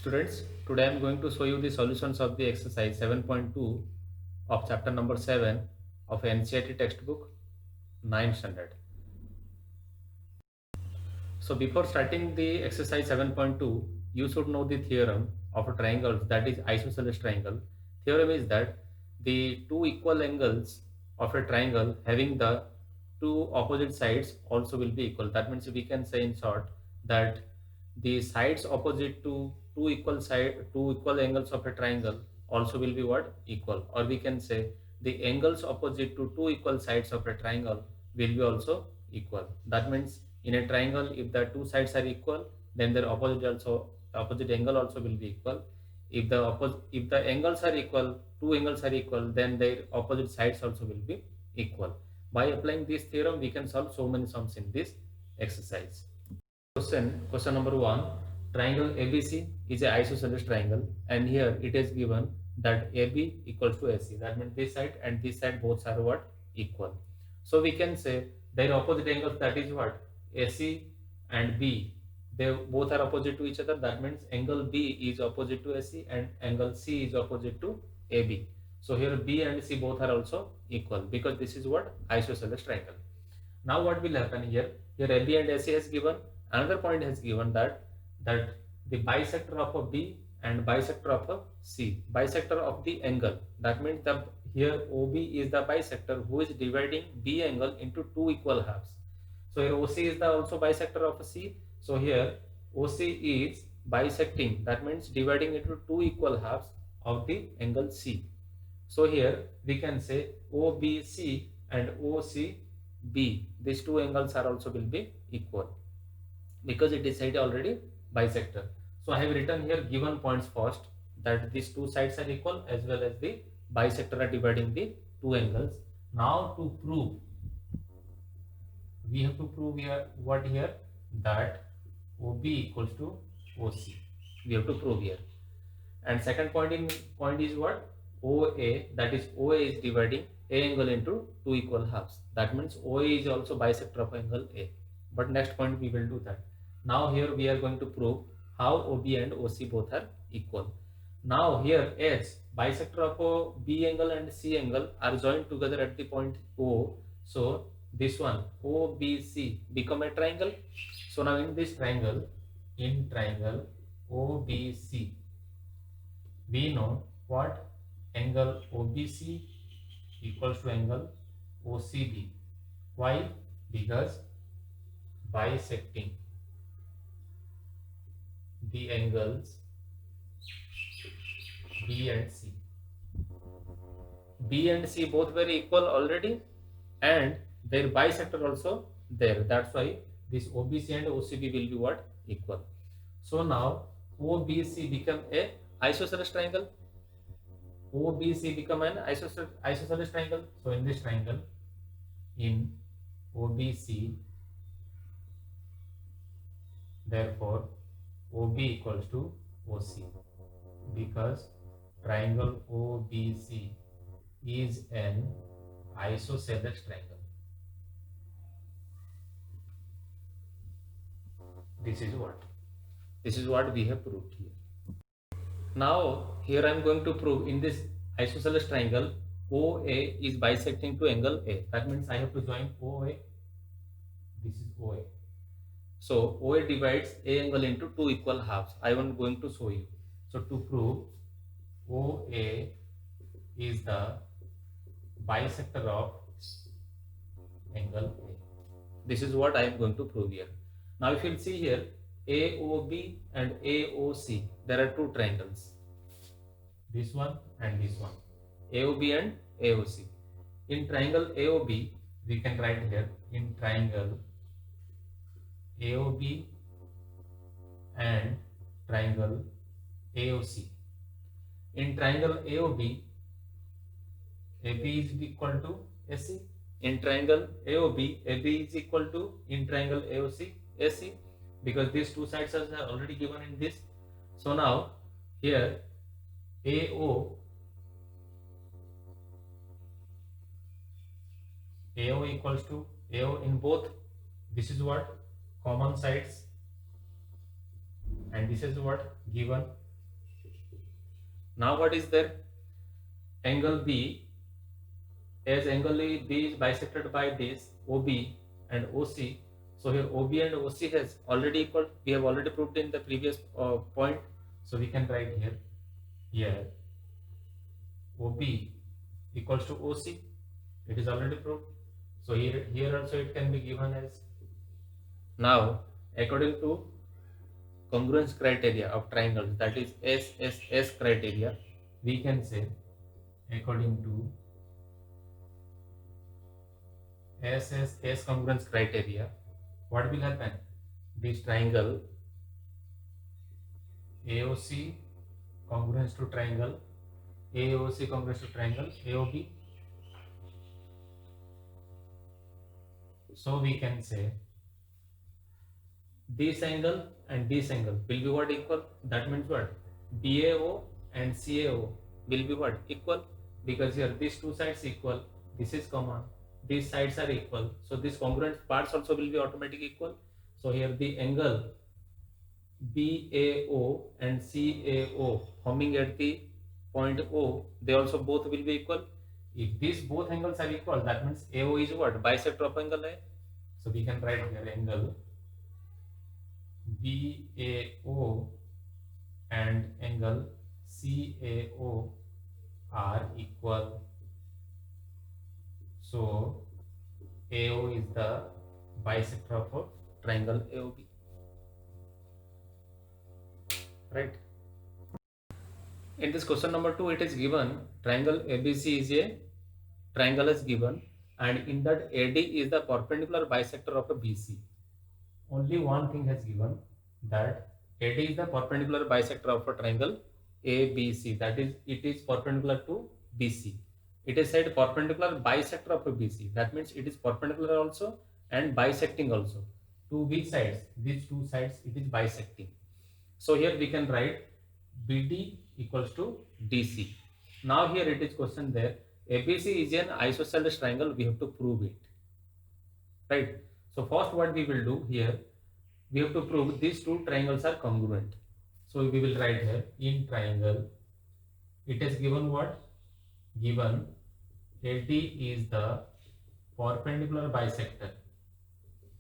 Students, today I am going to show you the solutions of the exercise 7.2 of chapter number 7 of NCERT textbook 9th standard. So before starting the exercise 7.2, you should know the theorem of a triangle, that is isosceles triangle. Theorem is that the two equal angles of a triangle having the two opposite sides also will be equal. That means we can say in short that the sides opposite to two equal angles of a triangle also will be what? Equal. Or we can say the angles opposite to two equal sides of a triangle will be also equal. That means in a triangle, if the two sides are equal, then their opposite angle also will be equal. If the angles are equal, two angles are equal, then their opposite sides also will be equal. By applying this theorem, we can solve so many sums in this exercise. Question number 1. Triangle ABC is an isosceles triangle, and here it is given that AB equals to AC. That means this side and this side both are what? Equal. So we can say their opposite angles, that is what? AC and B. They both are opposite to each other. That means angle B is opposite to AC and angle C is opposite to AB. So here B and C both are also equal because this is what? Isosceles triangle. Now what will happen here? Here AB and AC has given. Another point has given that the bisector of a B and bisector of a C, bisector of the angle. That means the here OB is the bisector who is dividing B angle into two equal halves. So here OC is the also bisector of a C. So here OC is bisecting. That means dividing into two equal halves of the angle C. So here we can say OBC and OCB. These two angles are also will be equal because it is said already bisector. So I have written here given points first, that these two sides are equal as well as the bisector are dividing the two angles. Now to prove, we have to prove here what here, that OB equals to OC. We have to prove here. And second point is what? OA, that is OA is dividing A angle into two equal halves. That means OA is also bisector of angle A. But next point we will do that. Now here we are going to prove how OB and OC both are equal. Now here as bisector of B angle and C angle are joined together at the point O. So this one OBC become a triangle. So now in this triangle, OBC, we know what? Angle OBC equals to angle OCB. Why? Because bisecting the angles B and C. B and C both were equal already and their bisector also there. That's why this OBC and OCB will be what? Equal. So now OBC become a isosceles triangle. OBC become an isosceles triangle. So in this triangle, in OBC, therefore OB equals to OC, because triangle OBC is an isosceles triangle. This is what we have proved here. Now here I am going to prove in this isosceles triangle OA is bisecting to angle A. That means I have to join OA. This is OA. So OA divides A angle into two equal halves. I am going to show you. So to prove OA is the bisector of angle A. This is what I am going to prove here. Now if you will see here, AOB and AOC, there are two triangles, this one and this one, AOB and AOC. In triangle AOB, we can write here, in triangle AOB and triangle AOC. In triangle AOB, AB is equal to AC. In triangle AOB, AB is equal to, in triangle AOC, AC, because these two sides are already given in this. So now here AO equals to AO in both. This is what? Common sides, and this is what? Given. Now what is there? Angle B, as angle B is bisected by this OB and OC. So here OB and OC has already equal. We have already proved in the previous point. So we can write here OB equals to OC. It is already proved. So here also it can be given as. Now according to congruence criteria of triangles, that is SSS criteria, we can say according to SSS congruence criteria, what will happen? This triangle AOC congruence to triangle AOC congruence to triangle AOB. So we can say this angle and this angle will be what equal? That means what? BAO and CAO will be what? Equal, because here these two sides equal, this is common, these sides are equal, so these congruent parts also will be automatically equal. So here the angle BAO and CAO forming at the point O, they also both will be equal. If these both angles are equal, that means AO is what? Bisector of angle A. So we can write here angle BAO and angle CAO are equal. So AO is the bisector of a triangle AOB. Right? In this question number 2, it is given triangle ABC is a triangle is given, and in that AD is the perpendicular bisector of a BC. Only one thing has given, that AD is the perpendicular bisector of a triangle ABC, that is it is perpendicular to BC. It is said perpendicular bisector of a BC, that means it is perpendicular also and bisecting also. To which sides? These two sides it is bisecting. So here we can write BD equals to DC. Now here it is question there, ABC is an isosceles triangle, we have to prove it. Right? So first what we will do here, we have to prove these two triangles are congruent. So we will write here in triangle, it is given what? Given AD is the perpendicular bisector,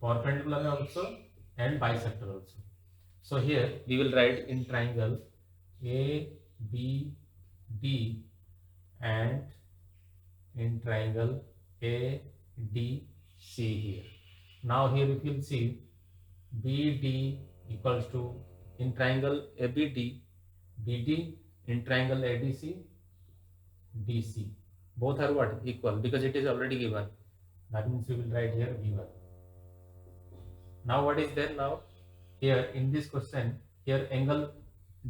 perpendicular also and bisector also. So here we will write in triangle ABD and in triangle ADC here. Now here if you will see BD equals to, in triangle ABD, BD in triangle ADC, DC. Both are what? Equal, because it is already given. That means we will write here given. Now what is there now? Here in this question, here angle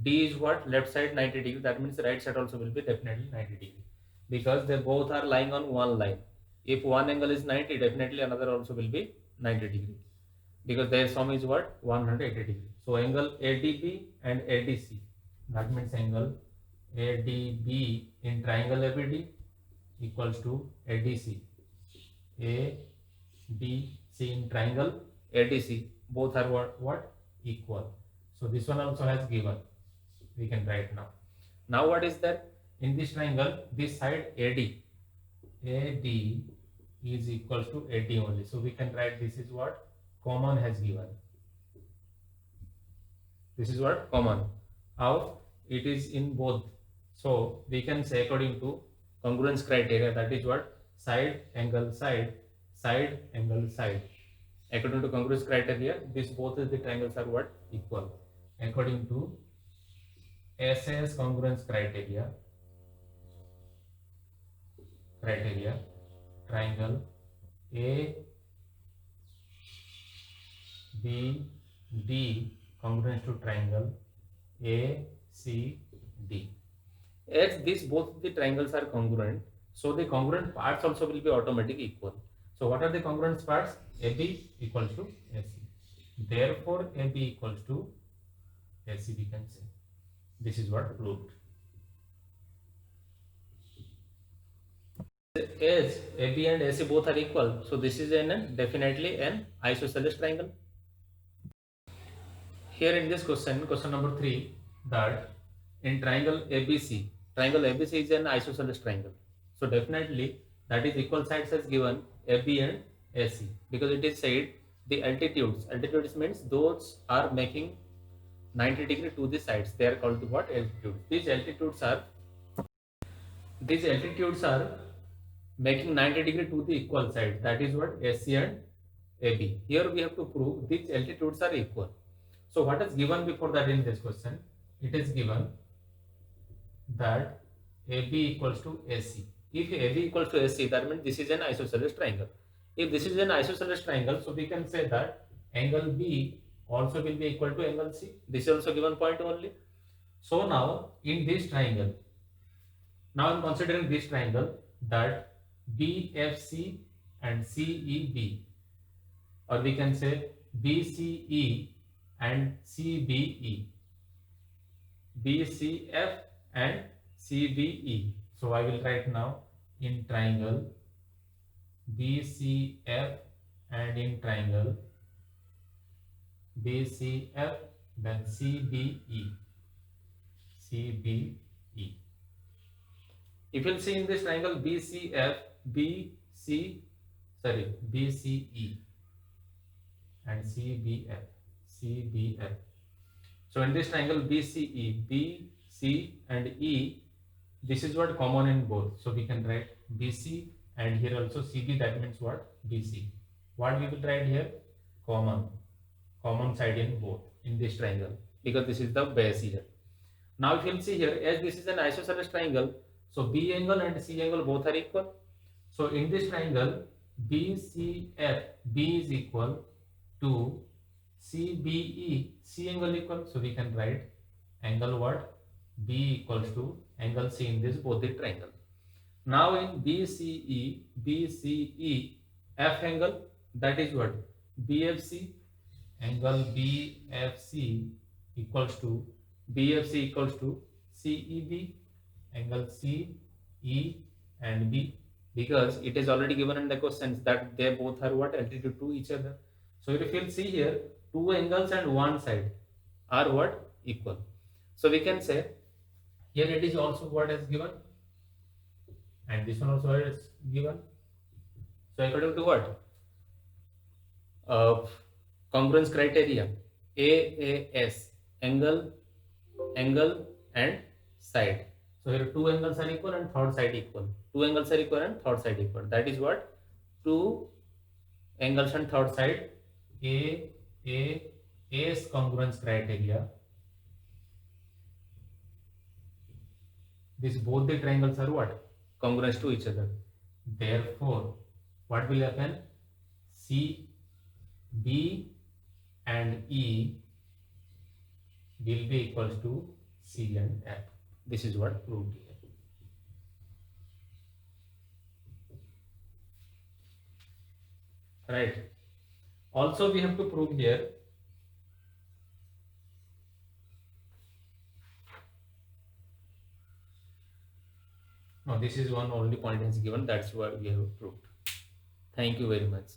D is what? Left side 90 degree. That means right side also will be definitely 90 degree, because they both are lying on one line. If one angle is 90, definitely another also will be 90 degree, because their sum is what? 180 degree. So angle ADB and ADC, that means angle ADB in triangle ABD equals to ADC. ADC in triangle ADC, both are what? Equal. So this one also has given. We can write now. Now what is that? In this triangle, this side AD is equals to AD only. So we can write this is what? Common has given. This is what? Common. How? It is in both. So we can say according to congruence criteria, that is what? Side angle side, side angle side. According to congruence criteria, these both of the triangles are what? Equal. According to SS congruence criteria, triangle ABD congruent to triangle ACD. As these both the triangles are congruent, so the congruent parts also will be automatically equal. So what are the congruent parts? AB equals to AC. Therefore AB equals to AC, we can say. This is what proved. As AB and AC both are equal, so this is definitely an isosceles triangle. Here in this question number 3, that in triangle ABC is an isosceles triangle. So definitely that is equal sides as given AB and AC, because it is said the altitudes means those are making 90 degree to the sides. They are called what? Altitudes. These altitudes are making 90 degree to the equal side. That is what? AC and AB. Here we have to prove these altitudes are equal. So what is given before that in this question? It is given that AB equals to AC. If AB equals to AC, that means this is an isosceles triangle. If this is an isosceles triangle, so we can say that angle B also will be equal to angle C. This is also given point only. So now in this triangle, now I am considering this triangle that BFC and CEB, or we can say BCE and CBE, BCF and CBE. So I will write now in triangle BCF and in triangle BCF, then CBE. If you'll see in this triangle BCF, BCE and CBF. So in this triangle BCE, B, C and E, this is what common in both. So we can write BC and here also CB, that means what? BC. What we will write here? Common side in both in this triangle, because this is the base here. Now if you'll see here, as this is an isosceles triangle, so B angle and C angle both are equal. So in this triangle BCF, B is equal to CBE, C angle equal. So we can write angle what? B equals to angle C in this both the triangle. Now in BCE, F angle, that is what? BFC, angle BFC equals to CEB, angle CE and B, because it is already given in the questions that they both are what? Altitude to each other. So if you'll see here, two angles and one side are what? Equal. So we can say here it is also what is given, and this one also is given. So according to what? Congruence criteria, AAS, angle and side. So here two angles are equal and third side equal. Two angles are equal and third side equal. That is what? Two angles and third side, AAS congruence criteria. These both the triangles are what? Congruent to each other. Therefore, what will happen? C, B and E will be equals to C and F. This is what proved here. Right. Also we have to prove here no, this is one only point is given, that's what we have proved. Thank you very much.